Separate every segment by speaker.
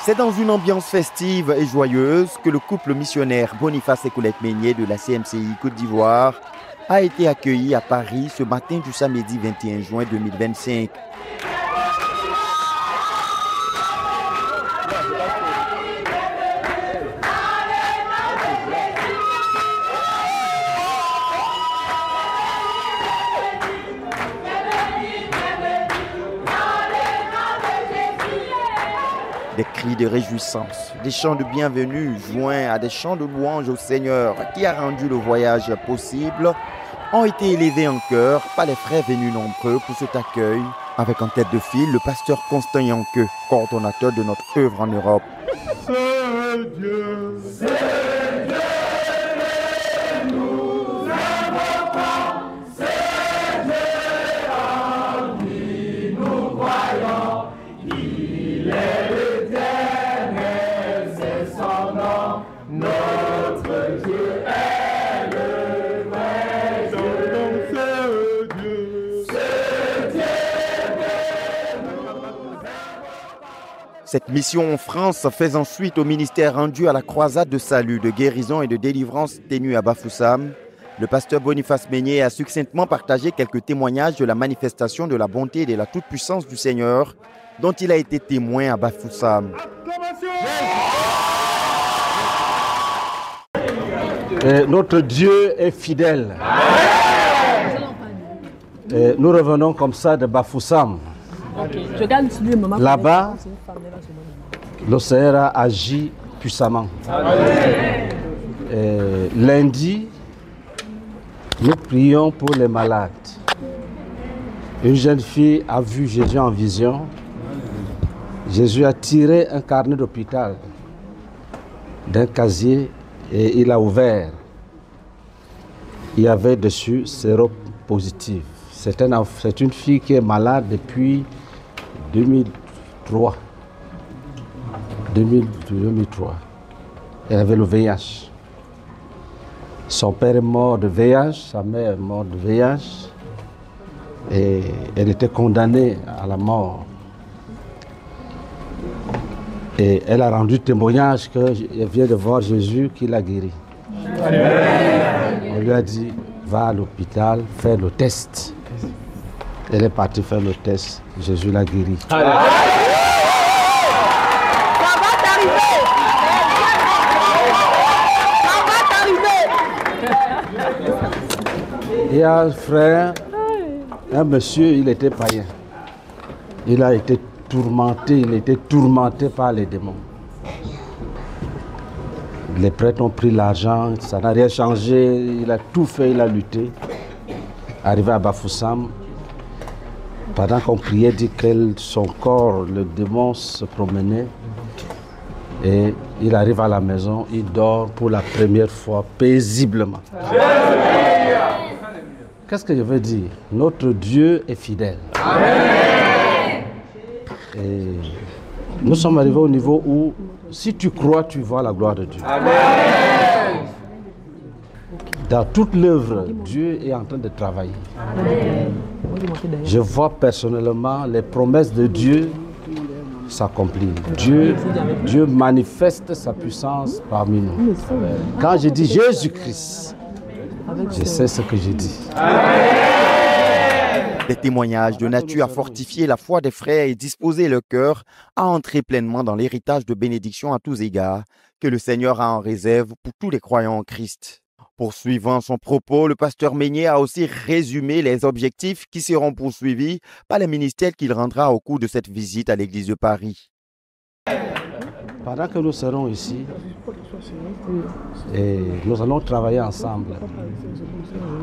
Speaker 1: C'est dans une ambiance festive et joyeuse que le couple missionnaire Boniface et Colette Meignet de la CMCI Côte d'Ivoire a été accueilli à Paris ce matin du samedi 21 juin 2025. Des cris de réjouissance, des chants de bienvenue joints à des chants de louange au Seigneur qui a rendu le voyage possible ont été élevés en chœur par les frères venus nombreux pour cet accueil, avec en tête de file le pasteur Constant Yanke, coordonnateur de notre œuvre en Europe. C'est Dieu, nous invoquons, c'est Dieu en qui nous croyons, il est l'éternel, c'est son nom, notre Dieu est le vrai Dieu, c'est Dieu nous invoquons. Cette mission en France fait ensuite au ministère rendu à la croisade de salut, de guérison et de délivrance tenue à Bafoussam. Le pasteur Boniface Meignet a succinctement partagé quelques témoignages de la manifestation de la bonté et de la toute-puissance du Seigneur dont il a été témoin à Bafoussam.
Speaker 2: Notre Dieu est fidèle. Nous revenons comme ça de Bafoussam. Là-bas, le Seigneur a agi puissamment. Lundi, nous prions pour les malades. Une jeune fille a vu Jésus en vision. Jésus a tiré un carnet d'hôpital d'un casier et il a ouvert. Il y avait dessus séropositif. C'est une fille qui est malade depuis 2003. 2003. Elle avait le VIH. Son père est mort de VIH, sa mère est morte de VIH. Et elle était condamnée à la mort. Et elle a rendu témoignage qu'elle vient de voir Jésus qui l'a guéri. On lui a dit, va à l'hôpital, fais le test. Elle est partie faire le test, Jésus l'a guéri. Il y a un frère, un monsieur, il était païen. Il a été tourmenté par les démons. Les prêtres ont pris l'argent, ça n'a rien changé, il a tout fait, il a lutté. Arrivé à Bafoussam, pendant qu'on priait, dit que son corps, le démon se promenait. Et il arrive à la maison, il dort pour la première fois paisiblement. Qu'est-ce que je veux dire? Notre Dieu est fidèle. Amen. Et nous sommes arrivés au niveau où, si tu crois, tu vois la gloire de Dieu. Amen. Dans toute l'œuvre, Dieu est en train de travailler. Amen. Je vois personnellement les promesses de Dieu s'accomplir. Dieu manifeste sa puissance parmi nous. Quand je dis Jésus-Christ, je sais ce que je dis.
Speaker 1: Des témoignages de nature à fortifier la foi des frères et disposer le cœur à entrer pleinement dans l'héritage de bénédiction à tous égards que le Seigneur a en réserve pour tous les croyants en Christ. Poursuivant son propos, le pasteur Meignet a aussi résumé les objectifs qui seront poursuivis par les ministères qu'il rendra au cours de cette visite à l'église de Paris.
Speaker 2: Pendant que nous serons ici, et nous allons travailler ensemble.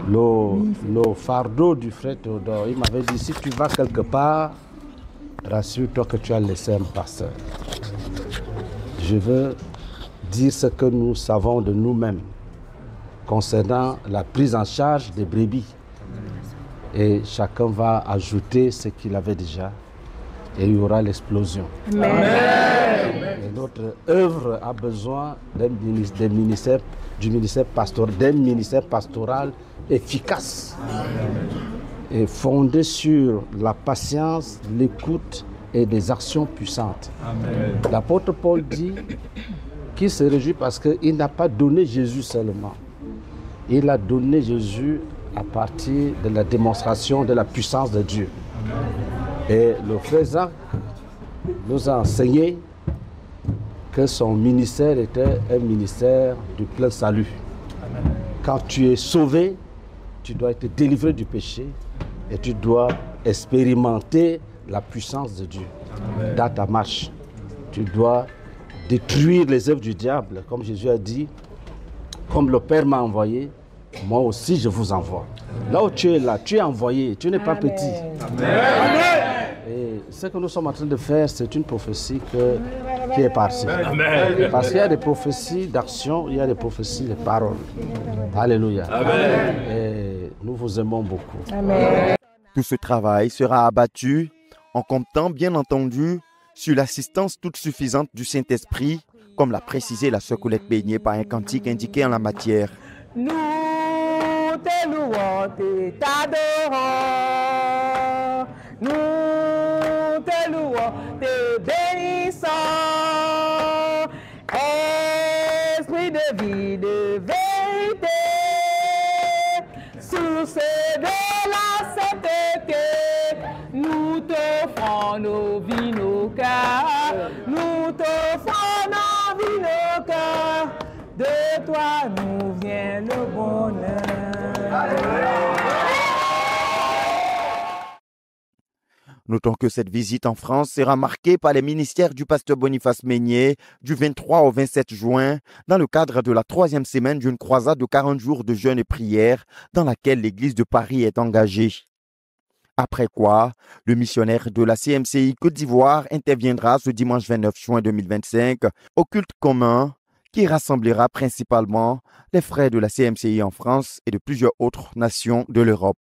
Speaker 2: Le fardeau du frère Théodore, il m'avait dit, si tu vas quelque part, rassure-toi que tu as laissé un pasteur. Je veux dire ce que nous savons de nous-mêmes concernant la prise en charge des brebis. Et chacun va ajouter ce qu'il avait déjà. Et il y aura l'explosion. Et notre œuvre a besoin d'un ministère pastoral efficace et fondé sur la patience, l'écoute et des actions puissantes. L'apôtre Paul dit qu'il se réjouit parce qu'il n'a pas donné Jésus seulement. Il a donné Jésus à partir de la démonstration de la puissance de Dieu. Et le frère Jacques nous a enseigné que son ministère était un ministère du plein salut. Quand tu es sauvé, tu dois être délivré du péché et tu dois expérimenter la puissance de Dieu dans ta marche. Tu dois détruire les œuvres du diable, comme Jésus a dit, comme le Père m'a envoyé, moi aussi je vous envoie. Là où tu es là, tu es envoyé, tu n'es pas petit. Et ce que nous sommes en train de faire, c'est une prophétie qui est partie. Parce qu'il y a des prophéties d'action, il y a des prophéties de parole. Alléluia. Et nous vous aimons beaucoup.
Speaker 3: Amen.
Speaker 1: Tout ce travail sera abattu en comptant bien entendu sur l'assistance toute suffisante du Saint-Esprit, comme l'a précisé la sœur Colette Beignet par un cantique indiqué en la matière.
Speaker 3: Nous te louons, t'adorons. Nous te louons, te bénissons. Esprit de vie, de vérité, source de la sainteté, nous t'offrons nos vies, nos cœurs. Nous t'offrons nos vies, nos cœurs. De toi nous vient le bonheur.
Speaker 1: Notons que cette visite en France sera marquée par les ministères du pasteur Boniface Meignet du 23 au 27 juin dans le cadre de la 3e semaine d'une croisade de 40 jours de jeûne et prière dans laquelle l'église de Paris est engagée. Après quoi, le missionnaire de la CMCI Côte d'Ivoire interviendra ce dimanche 29 juin 2025 au culte commun qui rassemblera principalement les frères de la CMCI en France et de plusieurs autres nations de l'Europe.